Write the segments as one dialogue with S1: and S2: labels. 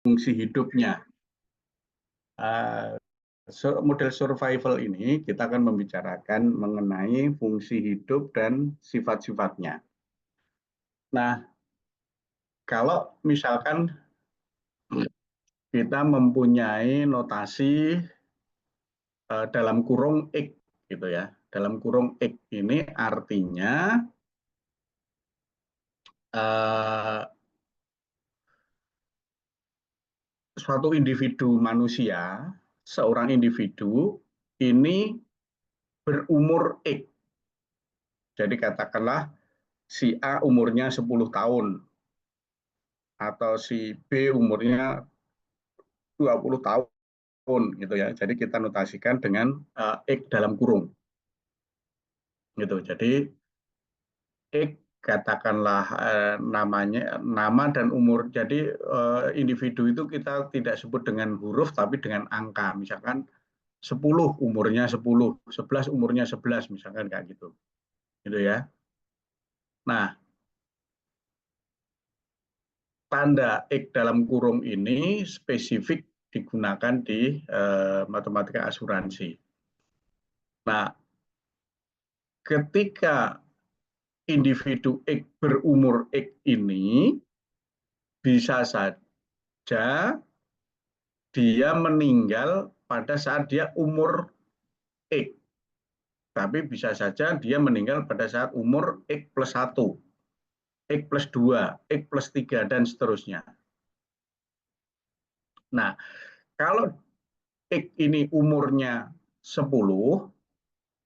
S1: fungsi hidupnya. Model survival ini kita akan membicarakan mengenai fungsi hidup dan sifat-sifatnya. Nah, kalau misalkan kita mempunyai notasi dalam kurung X, gitu ya. Dalam kurung X ini artinya suatu individu manusia, seorang individu ini berumur X. Jadi katakanlah si A umurnya 10 tahun atau si B umurnya 20 tahun gitu ya. Jadi kita notasikan dengan X dalam kurung. Gitu. Jadi X katakanlah namanya nama dan umur. Jadi individu itu kita tidak sebut dengan huruf tapi dengan angka. Misalkan 10 umurnya 10, 11 umurnya 11 misalkan kayak gitu. Gitu ya. Nah, tanda X dalam kurung ini spesifik digunakan di matematika asuransi. Nah, ketika individu X berumur X ini bisa saja dia meninggal pada saat dia umur X. Tapi bisa saja dia meninggal pada saat umur X plus 1, X plus 2, X plus 3, dan seterusnya. Nah, kalau X ini umurnya 10,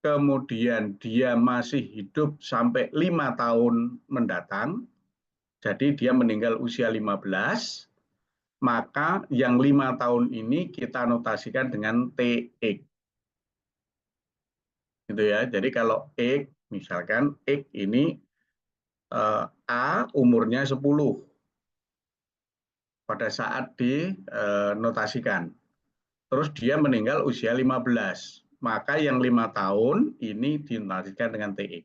S1: kemudian dia masih hidup sampai 5 tahun mendatang, jadi dia meninggal usia 15, maka yang 5 tahun ini kita notasikan dengan TX. Gitu ya. Jadi kalau X, misalkan X ini A umurnya 10 pada saat dinotasikan. Terus dia meninggal usia 15. Maka yang 5 tahun ini dinotasikan dengan TX.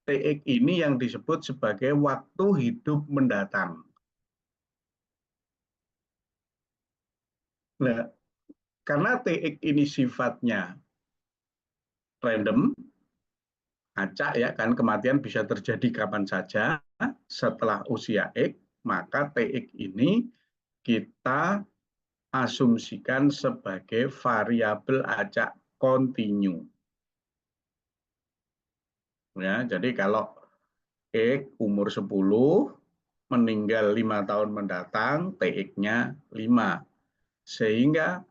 S1: TX ini yang disebut sebagai waktu hidup mendatang. Nah, karena TX ini sifatnya random, acak ya, kan kematian bisa terjadi kapan saja setelah usia X, maka TX ini kita asumsikan sebagai variabel acak kontinu. Ya, jadi kalau X umur 10, meninggal 5 tahun mendatang, TX-nya 5. Sehingga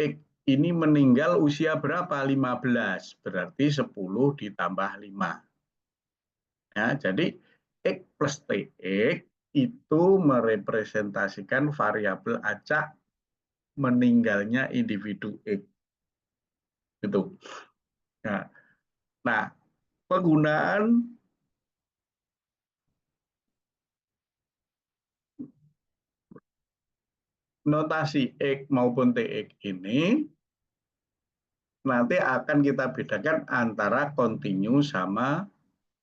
S1: X ini meninggal usia berapa? 15. Berarti 10 ditambah 5. Ya, jadi X plus TX itu merepresentasikan variabel acak meninggalnya individu X. Gitu. Nah, penggunaan notasi X maupun TX ini nanti akan kita bedakan antara kontinu sama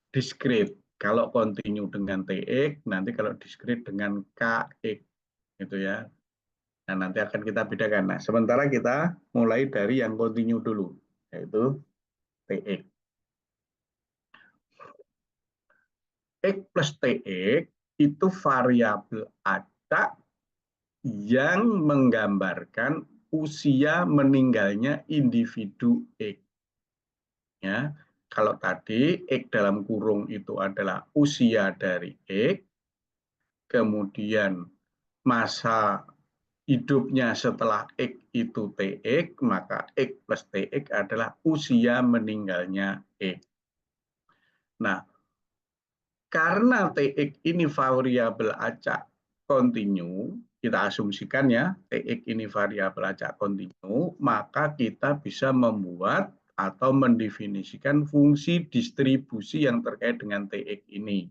S1: diskrit. Kalau kontinu dengan TX, nanti kalau diskrit dengan KX, gitu ya. Nah, nanti akan kita bedakan. Nah, sementara kita mulai dari yang kontinu dulu, yaitu TX. X plus TX itu variabel acak yang menggambarkan usia meninggalnya individu X. Ya, kalau tadi X dalam kurung itu adalah usia dari X, kemudian masa hidupnya setelah X itu TX, maka X plus TX adalah usia meninggalnya X. Nah, karena TX ini variabel acak kontinu, kita asumsikan ya, TX ini variabel acak kontinu, maka kita bisa membuat atau mendefinisikan fungsi distribusi yang terkait dengan TX ini.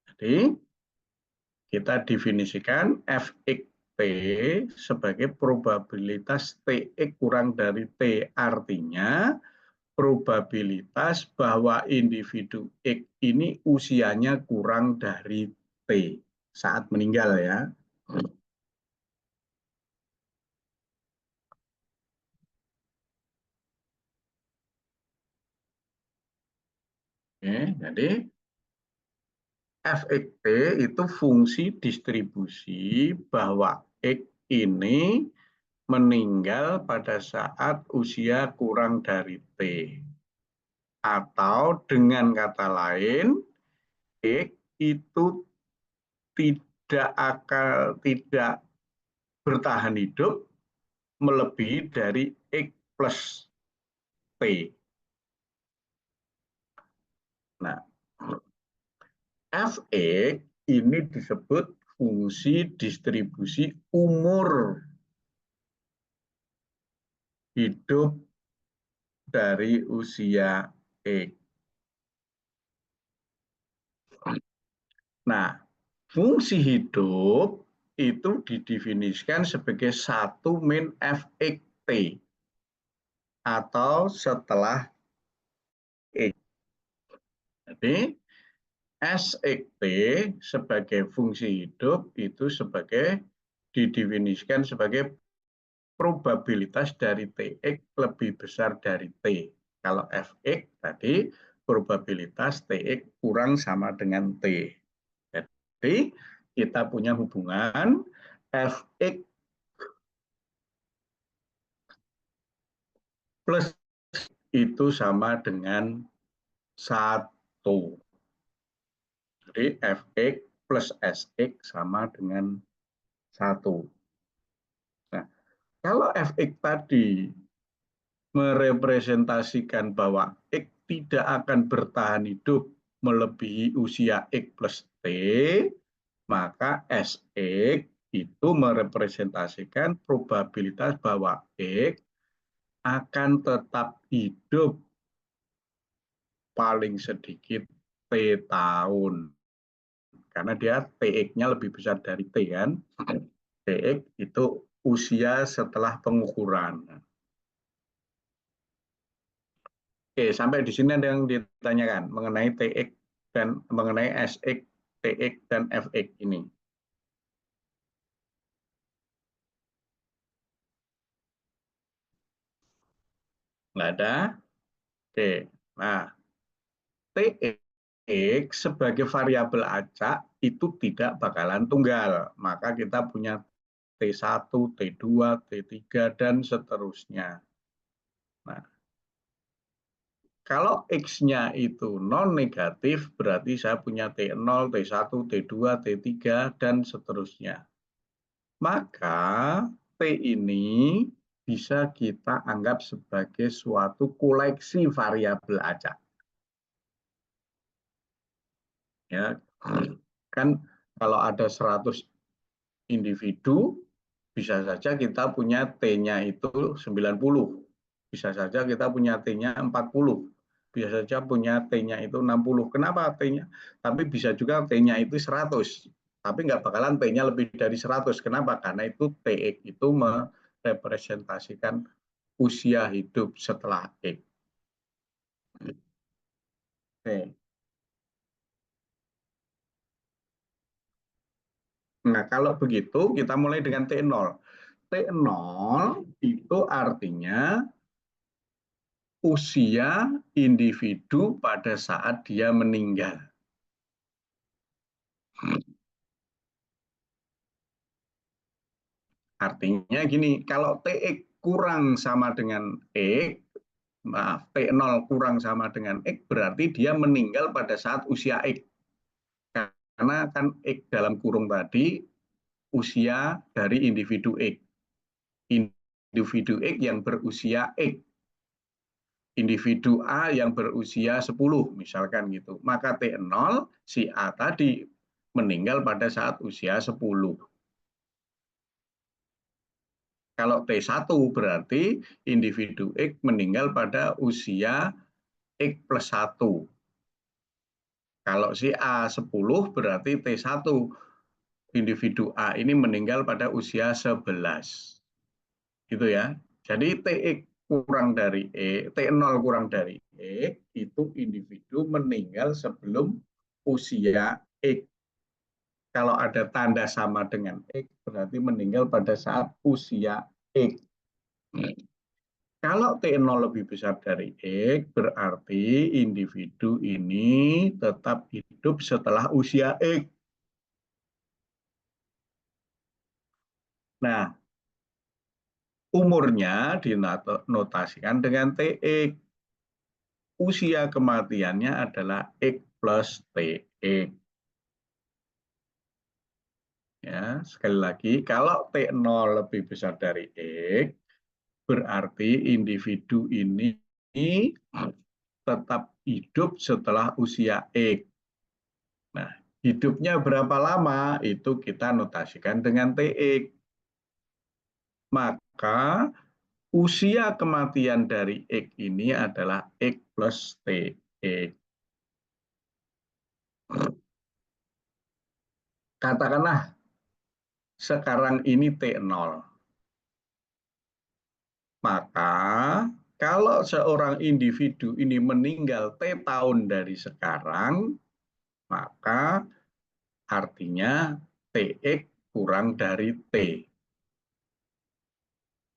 S1: Jadi, kita definisikan Fx sebagai probabilitas TX kurang dari T, artinya probabilitas bahwa individu X ini usianya kurang dari T saat meninggal ya. Jadi Fxt itu fungsi distribusi bahwa X ini meninggal pada saat usia kurang dari T. Atau dengan kata lain, X itu tidak bertahan hidup melebihi dari X plus T. Nah, Fx ini disebut fungsi distribusi umur hidup dari usia X. Nah, fungsi hidup itu didefinisikan sebagai satu min Fxt atau setelah X. Jadi Sxt sebagai fungsi hidup itu didefinisikan sebagai probabilitas dari Tx lebih besar dari T. Kalau Fx tadi probabilitas Tx kurang sama dengan T. Jadi kita punya hubungan Fx plus itu sama dengan 1. Jadi Fx plus Sx sama dengan 1. Nah, kalau Fx tadi merepresentasikan bahwa X tidak akan bertahan hidup melebihi usia X plus T, maka Sx itu merepresentasikan probabilitas bahwa X akan tetap hidup paling sedikit T tahun. Karena dia Tx-nya lebih besar dari T kan. Tx itu usia setelah pengukuran. Oke, sampai di sini ada yang ditanyakan mengenai Tx dan mengenai Sx, Tx dan Fx ini. Nggak ada? Oke. Nah, Tx sebagai variabel acak itu tidak bakalan tunggal. Maka kita punya T1, T2, T3, dan seterusnya. Nah, kalau X-nya itu non-negatif, berarti saya punya T0, T1, T2, T3, dan seterusnya. Maka T ini bisa kita anggap sebagai suatu koleksi variabel acak. Ya, kan kalau ada 100 individu, bisa saja kita punya T-nya itu 90. Bisa saja kita punya T-nya 40. Bisa saja punya T-nya itu 60. Kenapa T-nya? Tapi bisa juga T-nya itu 100. Tapi nggak bakalan T-nya lebih dari 100. Kenapa? Karena itu TX itu merepresentasikan usia hidup setelah X. Oke. Nah, kalau begitu kita mulai dengan T0. T0 itu artinya usia individu pada saat dia meninggal. Artinya gini, kalau Tx kurang sama dengan X, maaf, T0 kurang sama dengan X, berarti dia meninggal pada saat usia X. Karena kan X dalam kurung tadi usia dari individu X. Individu X yang berusia X. Individu A yang berusia 10, misalkan gitu. Maka T0 si A tadi meninggal pada saat usia 10. Kalau T1 berarti individu X meninggal pada usia X plus 1. Kalau si A 10 berarti T1 individu A ini meninggal pada usia 11. Gitu ya. Jadi TX kurang dari T0 kurang dari X itu individu meninggal sebelum usia X. Kalau ada tanda sama dengan X berarti meninggal pada saat usia X. Kalau T0 lebih besar dari X, berarti individu ini tetap hidup setelah usia X. Nah, umurnya dinotasikan dengan TX. Usia kematiannya adalah X plus TX. Ya, sekali lagi, kalau T0 lebih besar dari X, berarti individu ini tetap hidup setelah usia X. Nah, hidupnya berapa lama itu kita notasikan dengan TX. Maka usia kematian dari X ini adalah X plus TX. Katakanlah sekarang ini T0. Maka kalau seorang individu ini meninggal T tahun dari sekarang, maka artinya TX kurang dari T.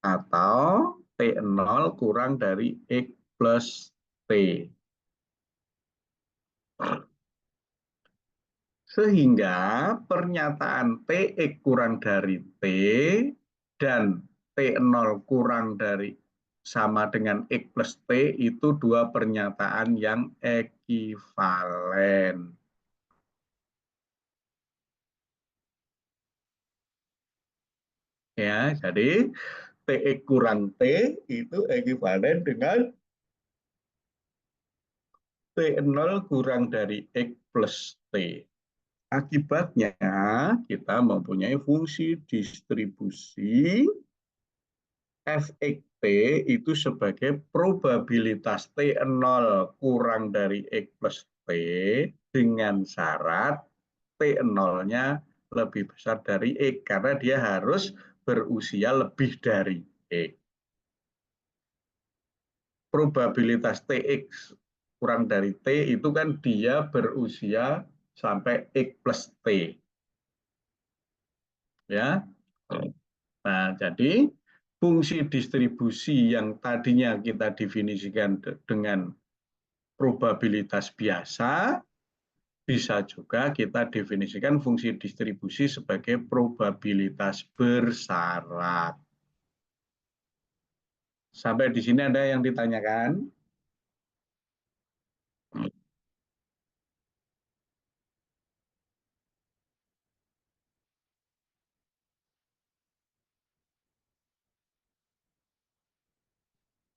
S1: Atau T0 kurang dari X plus T. Sehingga pernyataan TX kurang dari T dan T0 kurang dari sama dengan X plus T itu dua pernyataan yang ekivalen. Ya, jadi TX kurang T itu ekivalen dengan T0 kurang dari X plus T. Akibatnya kita mempunyai fungsi distribusi Fxt itu sebagai probabilitas T0 kurang dari X plus T dengan syarat T0-nya lebih besar dari X karena dia harus berusia lebih dari X. Probabilitas Tx kurang dari T itu kan dia berusia sampai X plus T. Ya. Nah, jadi fungsi distribusi yang tadinya kita definisikan dengan probabilitas biasa, bisa juga kita definisikan fungsi distribusi sebagai probabilitas bersyarat. Sampai di sini ada yang ditanyakan?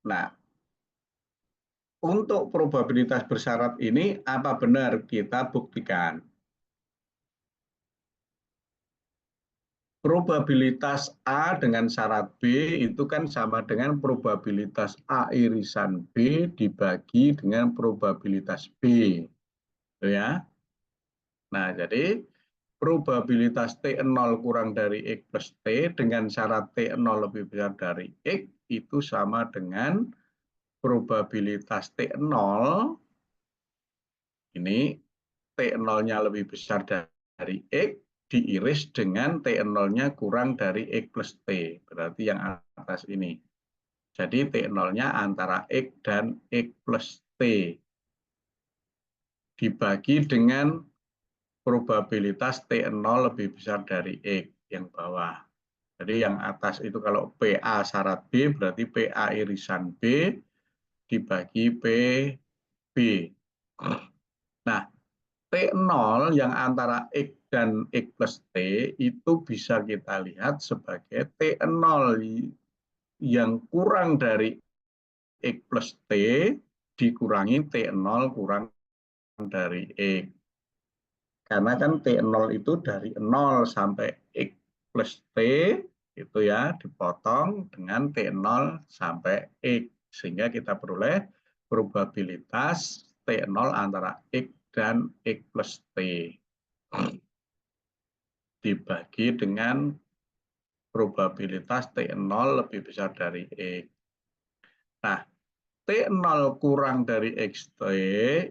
S1: Nah, untuk probabilitas bersyarat ini apa benar kita buktikan? Probabilitas A dengan syarat B itu kan sama dengan probabilitas A irisan B dibagi dengan probabilitas B. Ya. Nah, jadi probabilitas T0 kurang dari X plus T dengan syarat T0 lebih besar dari X itu sama dengan probabilitas T0 ini T0-nya lebih besar dari X diiris dengan T0-nya kurang dari X plus T. Berarti yang atas ini. Jadi T0-nya antara X dan X plus T. Dibagi dengan probabilitas T0 lebih besar dari X yang bawah. Jadi yang atas itu kalau PA syarat B berarti PA irisan B dibagi PB. Nah, T0 yang antara X dan X plus T itu bisa kita lihat sebagai T0 yang kurang dari X plus T dikurangi T0 kurang dari X. Karena kan T0 itu dari 0 sampai X plus T itu ya dipotong dengan T0 sampai X. Sehingga kita peroleh probabilitas T0 antara X dan X plus T. Dibagi dengan probabilitas T0 lebih besar dari X. Nah, T0 kurang dari XT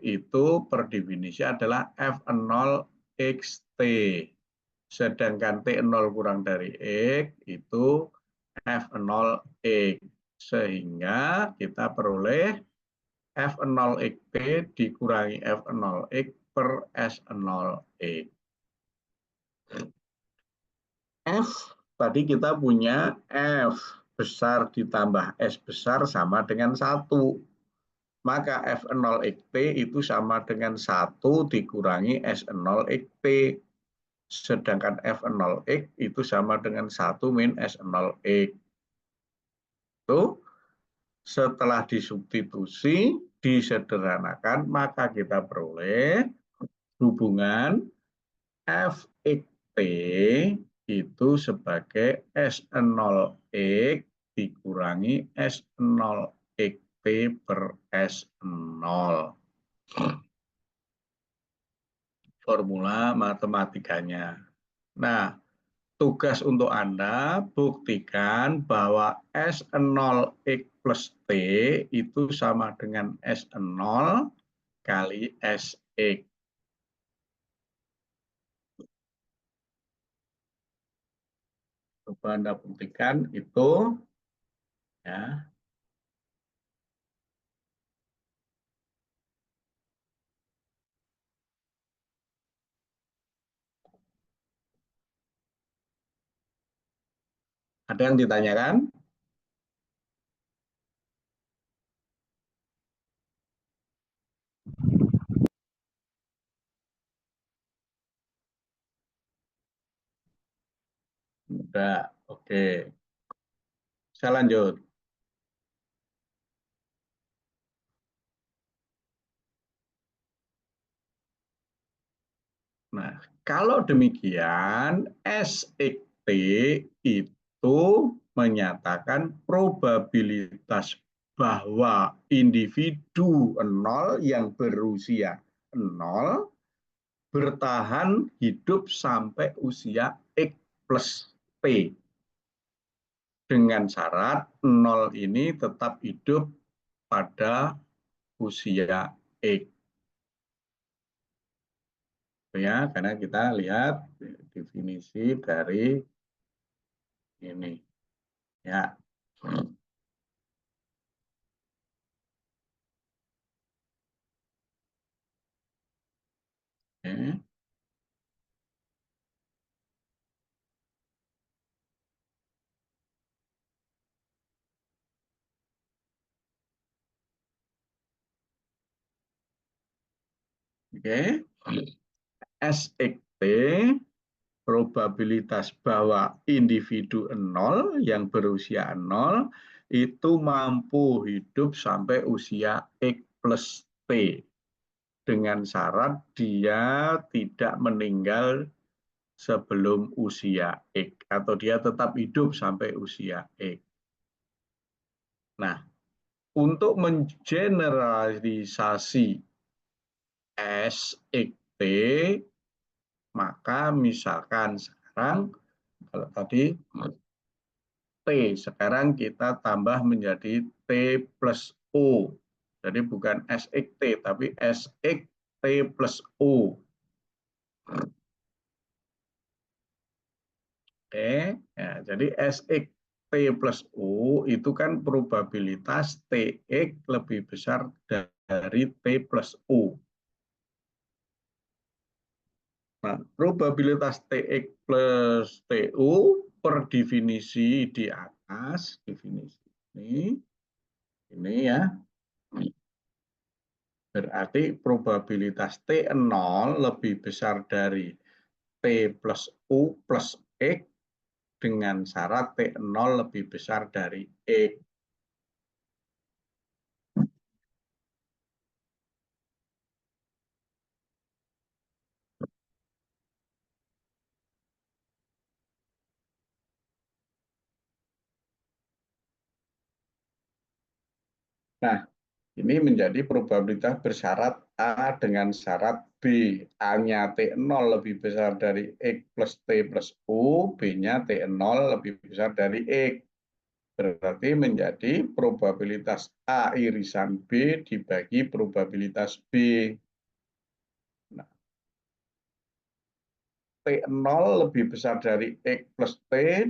S1: itu per definisi adalah F0 XT. Sedangkan T0 kurang dari X itu F0 X. Sehingga kita peroleh F0X P dikurangi F0X per S0X. F tadi kita punya F besar ditambah S besar sama dengan 1. Maka F0XP itu sama dengan 1 dikurangi S0XP. Sedangkan F0X itu sama dengan 1 min S0X. Itu setelah disubstitusi, disederhanakan, maka kita peroleh hubungan Fxt itu sebagai S0X dikurangi S0XP per S0. Formula matematikanya. Nah, tugas untuk Anda buktikan bahwa S0X plus T itu sama dengan S0 kali Sx. Coba Anda buktikan itu ya. Ada yang ditanyakan? Enggak. Oke. Saya lanjut. Nah, kalau demikian SXT itu menyatakan probabilitas bahwa individu 0 yang berusia 0 bertahan hidup sampai usia X plus T. Dengan syarat 0 ini tetap hidup pada usia X. Ya, karena kita lihat definisi dari ini. Ya. Oke. Oke. SXT probabilitas bahwa individu 0 yang berusia 0 itu mampu hidup sampai usia X plus T dengan syarat dia tidak meninggal sebelum usia X atau dia tetap hidup sampai usia X. Nah, untuk mengeneralisasi SXT, maka misalkan sekarang kalau tadi T, sekarang kita tambah menjadi T plus O. Jadi bukan SXT, tapi SXT plus O. Oke, ya, jadi SXT plus O itu kan probabilitas TX lebih besar dari T plus O. Nah, probabilitas TX plus TO per definisi di atas, definisi ini ya, berarti probabilitas T0 lebih besar dari T plus U plus X dengan syarat T0 lebih besar dari X. Nah, ini menjadi probabilitas bersyarat A dengan syarat B. A-nya T0 lebih besar dari X plus T plus U, B-nya T0 lebih besar dari X. Berarti menjadi probabilitas A irisan B dibagi probabilitas B. Nah, T0 lebih besar dari X plus T,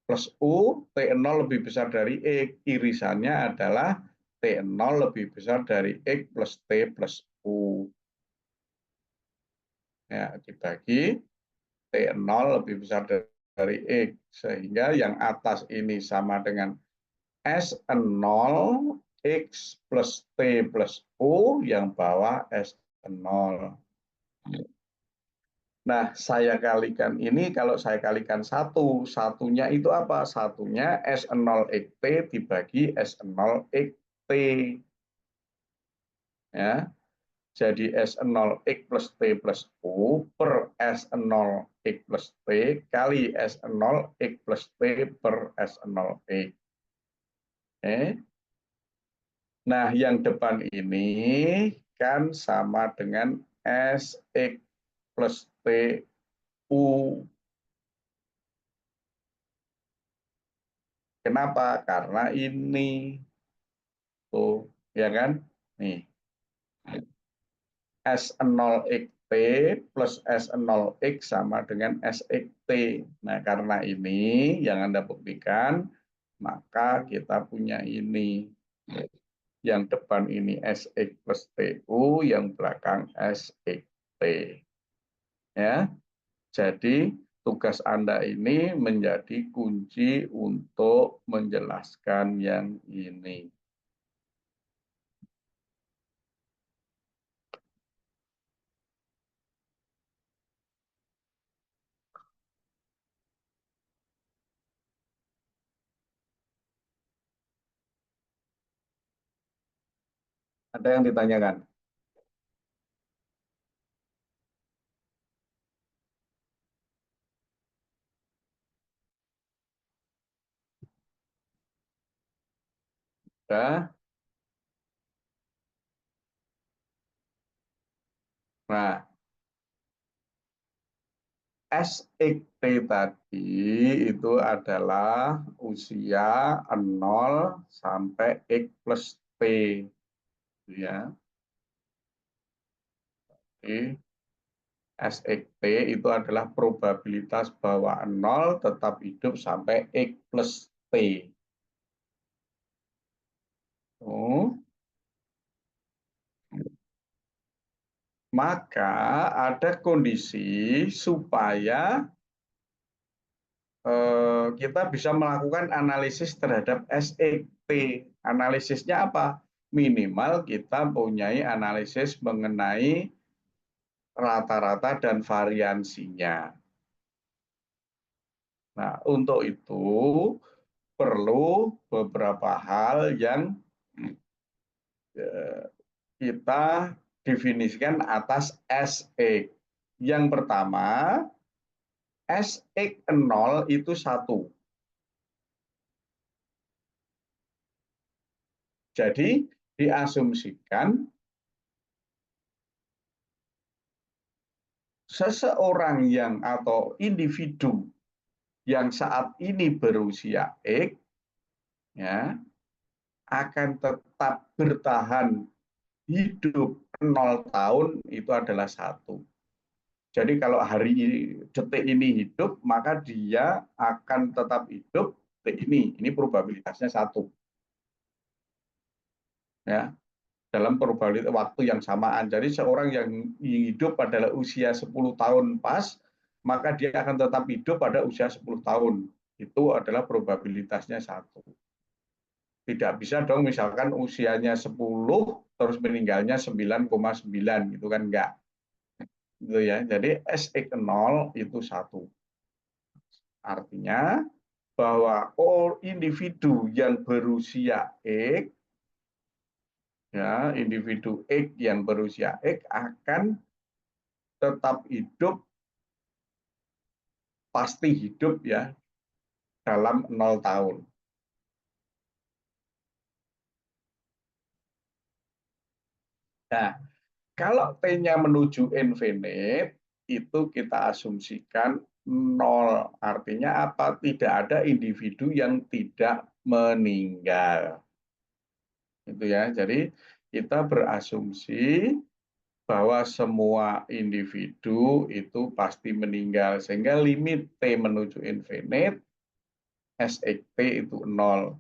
S1: plus U, T0 lebih besar dari X. Irisannya adalah T0 lebih besar dari X plus T plus U. Ya, dibagi T0 lebih besar dari X. Sehingga yang atas ini sama dengan S0 X plus T plus U, yang bawah S0. Nah, saya kalikan ini, kalau saya kalikan satu, satunya itu apa? Satunya S0 XT dibagi S0 XT. Ya. Jadi S0 X plus T plus U per S0 X plus T kali S0 X plus T per S0 X. Nah, yang depan ini kan sama dengan SX plus TU. Kenapa? Karena ini. Tuh, ya kan? Nih. S0XT plus S0X sama dengan SXT. Nah, karena ini yang Anda buktikan, maka kita punya ini. Yang depan ini SX plus TU, yang belakang SXT. Ya. Jadi tugas Anda ini menjadi kunci untuk menjelaskan yang ini. Ada yang ditanyakan? Ada? Nah, SXT tadi itu adalah usia 0 sampai X plus T. Ya. Jadi, SXT itu adalah probabilitas bahwa 0 tetap hidup sampai X plus T. Oh. Maka ada kondisi supaya kita bisa melakukan analisis terhadap SEP. Analisisnya apa? Minimal kita punya analisis mengenai rata-rata dan variansinya. Nah, untuk itu perlu beberapa hal yang kita definisikan atas SE. Yang pertama, SX0 itu 1. Jadi diasumsikan seseorang yang atau individu yang saat ini berusia X ya, akan tetap bertahan hidup 0 tahun itu adalah 1. Jadi kalau hari detik ini hidup, maka dia akan tetap hidup detik ini. Ini probabilitasnya 1. Ya, dalam probabilitas waktu yang samaan. Jadi seorang yang hidup adalah usia 10 tahun pas, maka dia akan tetap hidup pada usia 10 tahun. Itu adalah probabilitasnya 1. Tidak bisa dong misalkan usianya 10 terus meninggalnya 9,9 gitu kan enggak. Gitu ya. Jadi SX0 itu 1. Artinya bahwa individu yang berusia X ya, individu X yang berusia X akan tetap hidup, pasti hidup ya dalam 0 tahun. Nah, kalau T-nya menuju infinite, itu kita asumsikan 0. Artinya apa? Tidak ada individu yang tidak meninggal. Itu ya. Jadi kita berasumsi bahwa semua individu itu pasti meninggal. Sehingga limit T menuju infinite SXT itu 0.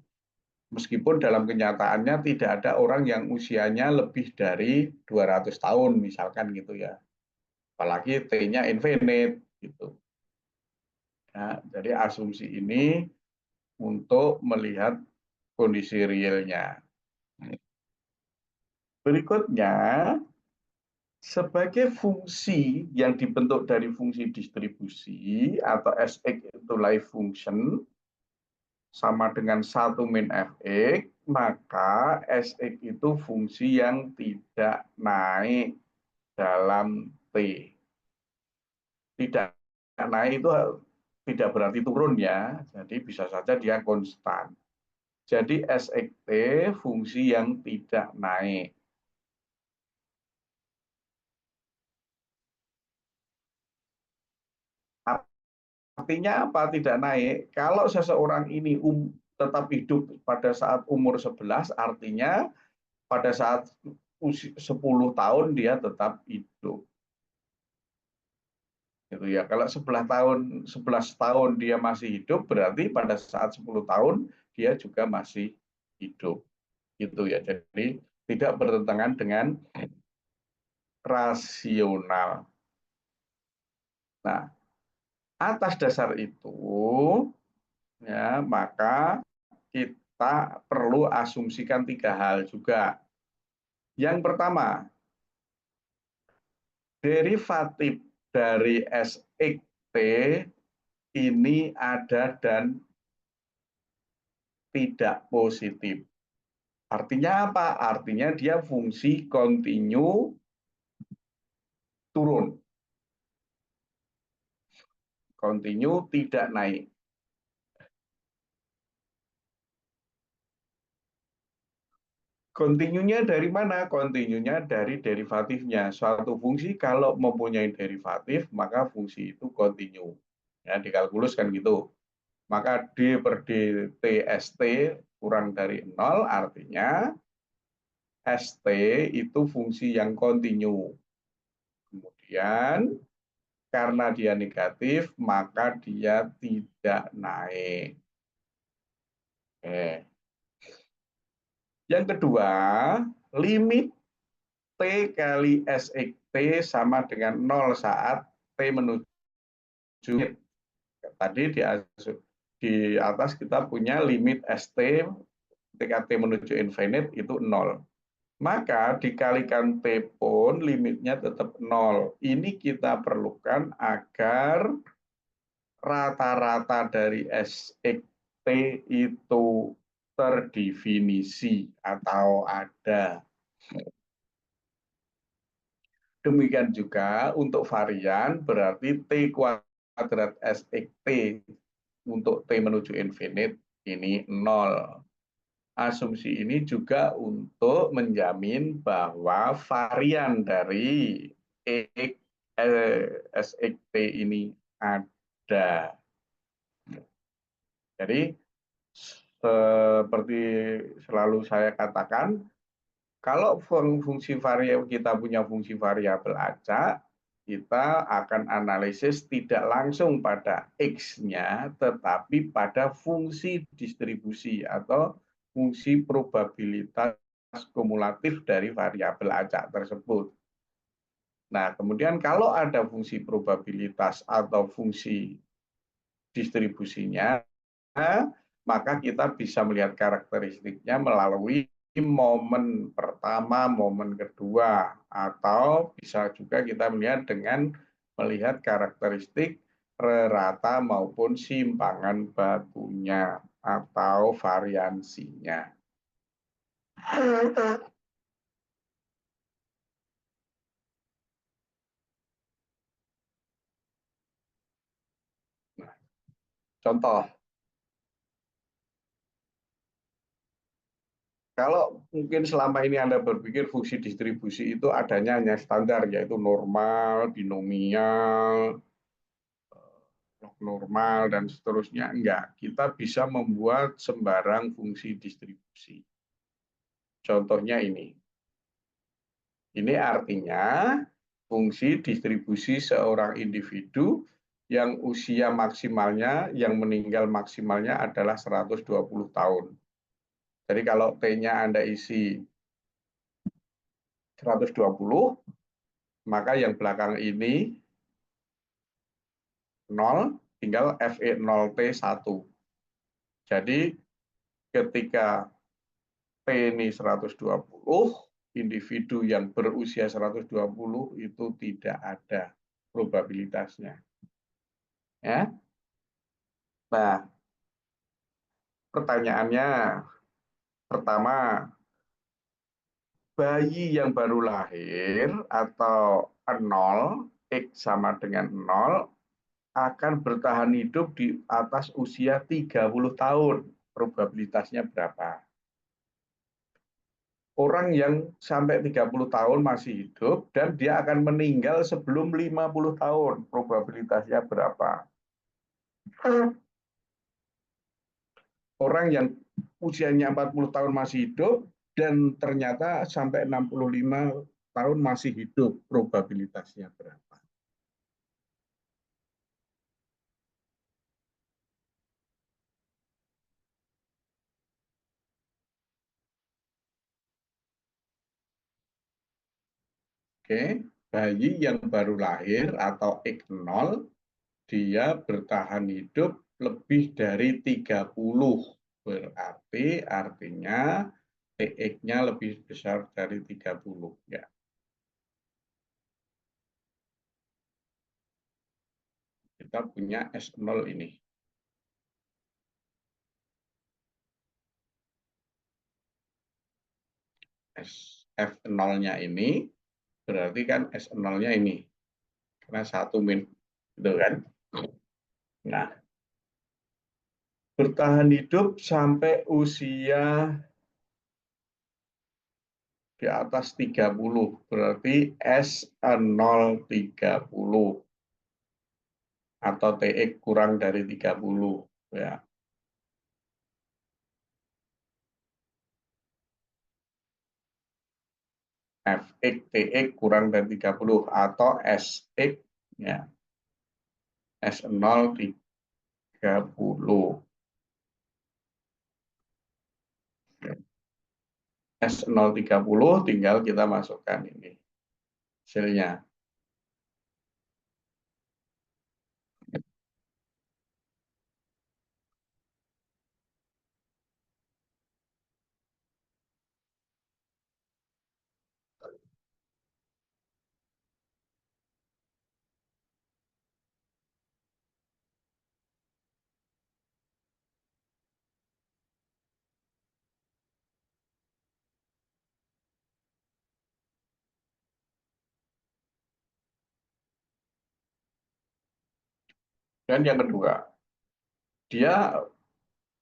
S1: Meskipun dalam kenyataannya tidak ada orang yang usianya lebih dari 200 tahun misalkan gitu ya. Apalagi T-nya infinite gitu. Ya, jadi asumsi ini untuk melihat kondisi realnya. Berikutnya, sebagai fungsi yang dibentuk dari fungsi distribusi atau Sx itu life function sama dengan 1 min Fx, maka Sx itu fungsi yang tidak naik dalam T. Tidak naik itu tidak berarti turun ya, jadi bisa saja dia konstan. Jadi Sxt fungsi yang tidak naik. Artinya apa tidak naik? Kalau seseorang ini tetap hidup pada saat umur 11, artinya pada saat 10 tahun dia tetap hidup. Gitu ya. Kalau 11 tahun dia masih hidup, berarti pada saat 10 tahun dia juga masih hidup. Gitu ya. Jadi tidak bertentangan dengan rasional. Nah, atas dasar itu ya, maka kita perlu asumsikan 3 hal juga. Yang pertama, derivatif dari Sxt ini ada dan tidak positif. Artinya apa? Artinya dia fungsi kontinu turun. Kontinu tidak naik. Kontinunya dari mana? Kontinunya dari derivatifnya. Suatu fungsi kalau mempunyai derivatif, maka fungsi itu kontinu. Ya, di kalkulus kan gitu. Maka D per DTST kurang dari 0, artinya ST itu fungsi yang kontinu. Kemudian, karena dia negatif, maka dia tidak naik. Oke. Yang kedua, limit T kali SXT sama dengan 0 saat T menuju infinite. Tadi di atas kita punya limit ST ketika T menuju infinite itu 0. Maka dikalikan T pun limitnya tetap 0. Ini kita perlukan agar rata-rata dari SXT itu terdefinisi atau ada. Demikian juga untuk varian berarti T kuadrat SXT untuk T menuju infinite ini 0. Asumsi ini juga untuk menjamin bahwa varian dari SXT ini ada. Jadi seperti selalu saya katakan, kalau fungsi variabel kita punya fungsi variabel acak, kita akan analisis tidak langsung pada X-nya, tetapi pada fungsi distribusi atau fungsi probabilitas kumulatif dari variabel acak tersebut. Nah, kemudian kalau ada fungsi probabilitas atau fungsi distribusinya, maka kita bisa melihat karakteristiknya melalui momen pertama, momen kedua, atau bisa juga kita melihat dengan melihat karakteristik rata maupun simpangan bakunya atau variansinya. Contoh, kalau mungkin selama ini Anda berpikir fungsi distribusi itu adanya hanya standar, yaitu normal, binomial, log normal, dan seterusnya. Enggak, kita bisa membuat sembarang fungsi distribusi. Contohnya ini. Ini artinya fungsi distribusi seorang individu yang usia maksimalnya, yang meninggal maksimalnya adalah 120 tahun. Jadi kalau T-nya Anda isi 120, maka yang belakang ini 0, tinggal FE0T1. Jadi ketika T ini 120, individu yang berusia 120 itu tidak ada probabilitasnya. Ya. Nah, pertanyaannya pertama, bayi yang baru lahir atau 0, X sama dengan 0, akan bertahan hidup di atas usia 30 tahun. Probabilitasnya berapa? Orang yang sampai 30 tahun masih hidup dan dia akan meninggal sebelum 50 tahun. Probabilitasnya berapa? Orang yang usianya 40 tahun masih hidup dan ternyata sampai 65 tahun masih hidup. Probabilitasnya berapa? Oke, bayi yang baru lahir atau X0, dia bertahan hidup lebih dari 30. Berarti artinya TX-nya lebih besar dari 30. Ya, kita punya S0 ini. F0-nya ini berarti kan S0-nya ini. Karena 1 min. Gitu kan? Nah, bertahan hidup sampai usia di atas 30. Berarti S030 atau TX kurang dari 30. Ya. Fx Tx kurang dari 30 atau Sx ya S0 30. S030 tinggal kita masukkan ini hasilnya. Dan yang kedua, dia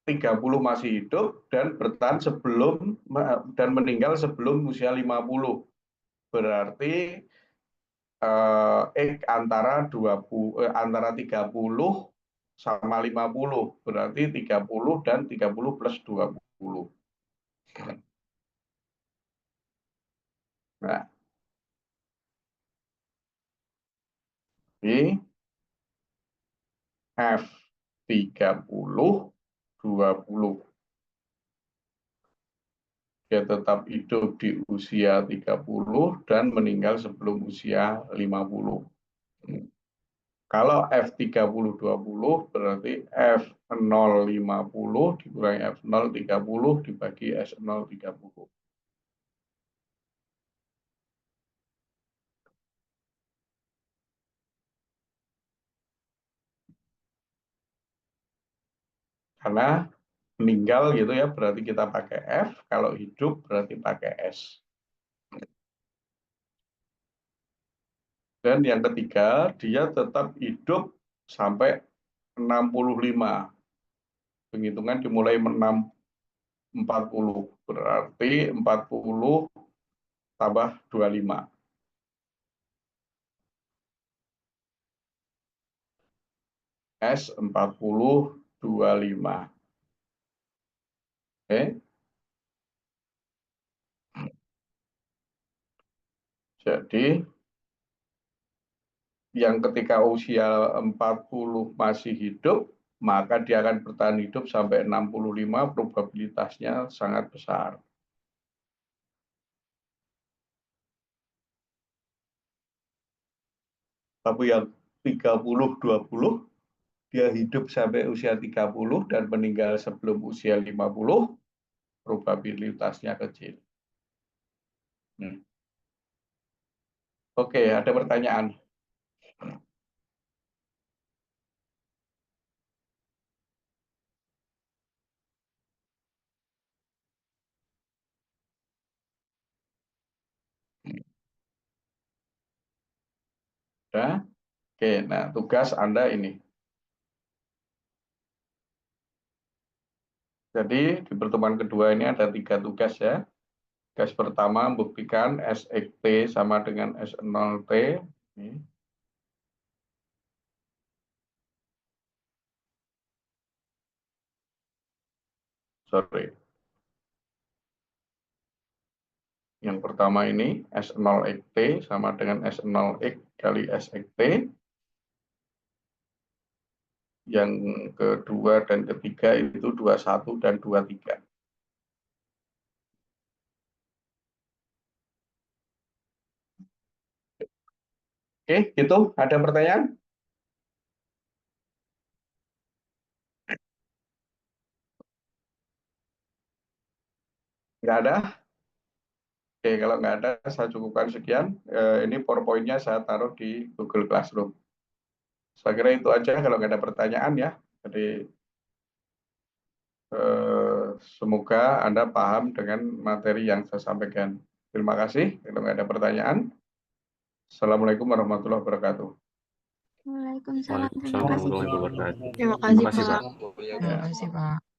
S1: 30 masih hidup dan bertahan sebelum dan meninggal sebelum usia 50. Berarti X antara 30 sama 50. Berarti 30 dan 30 plus 20. Nah, ini F30 20. Dia tetap hidup di usia 30 dan meninggal sebelum usia 50. Kalau F30 20 berarti F050 dikurangi F030 dibagi S030. Karena meninggal gitu ya berarti kita pakai F, kalau hidup berarti pakai S. Dan yang ketiga, dia tetap hidup sampai 65. Penghitungan dimulai 40. Berarti 40 tambah 25. S40 25. Oke. Jadi yang ketika usia 40 masih hidup, maka dia akan bertahan hidup sampai 65, probabilitasnya sangat besar. Tapi yang 30-20, dia hidup sampai usia 30 dan meninggal sebelum usia 50, probabilitasnya kecil. Oke, ada pertanyaan? Ada? Oke, nah tugas Anda ini. Jadi di pertemuan kedua ini ada 3 tugas ya. Tugas pertama membuktikan SXT sama dengan S0T. Ini. Sorry. Yang pertama ini S0XT sama dengan S0X kali SXT. Yang kedua dan ketiga itu 21 dan 23. Oke, gitu. Ada pertanyaan? Nggak ada? Oke, kalau nggak ada, saya cukupkan sekian. Ini PowerPoint-nya saya taruh di Google Classroom. Saya kira itu aja kalau nggak ada pertanyaan ya. Jadi semoga Anda paham dengan materi yang saya sampaikan. Terima kasih. Kalau nggak ada pertanyaan, Assalamualaikum warahmatullahi wabarakatuh.
S2: Waalaikumsalam. Terima
S3: Waalaikumsalam
S2: kasih.
S3: warahmatullahi wabarakatuh.
S4: Terima
S3: Terima
S4: kasih,
S3: kasih,
S4: Pak.
S3: Pak.
S4: Terima kasih, Pak.